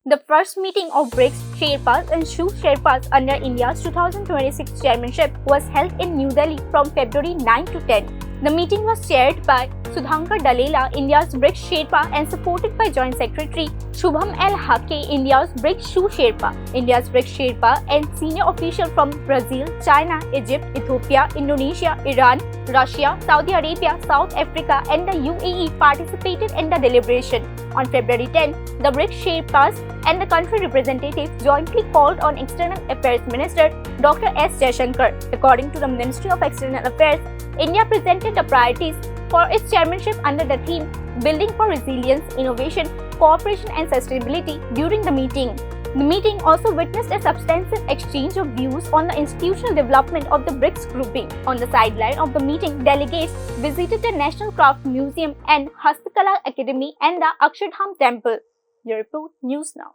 The first meeting of BRICS Sherpas and Shu Sherpas under India's 2026 chairmanship was held in New Delhi from February 9 to 10. The meeting was chaired by Sudhankar Dalela, India's BRICS Sherpa, and supported by Joint Secretary Shubham L. Hake, India's BRICS Shu Sherpa. India's BRICS Sherpa and senior officials from Brazil, China, Egypt, Ethiopia, Indonesia, Iran, Russia, Saudi Arabia, South Africa, and the UAE participated in the deliberation. On February 10, the BRICS Sherpas and the country representatives jointly called on External Affairs Minister Dr. S. Jaishankar. According to the Ministry of External Affairs, India presented the priorities for its chairmanship under the theme Building for Resilience, Innovation, Cooperation and Sustainability during the meeting. The meeting also witnessed a substantive exchange of views on the institutional development of the BRICS grouping. On the sideline of the meeting, delegates visited the National Craft Museum and Hastakala Academy and the Akshardham Temple. The report, News Now.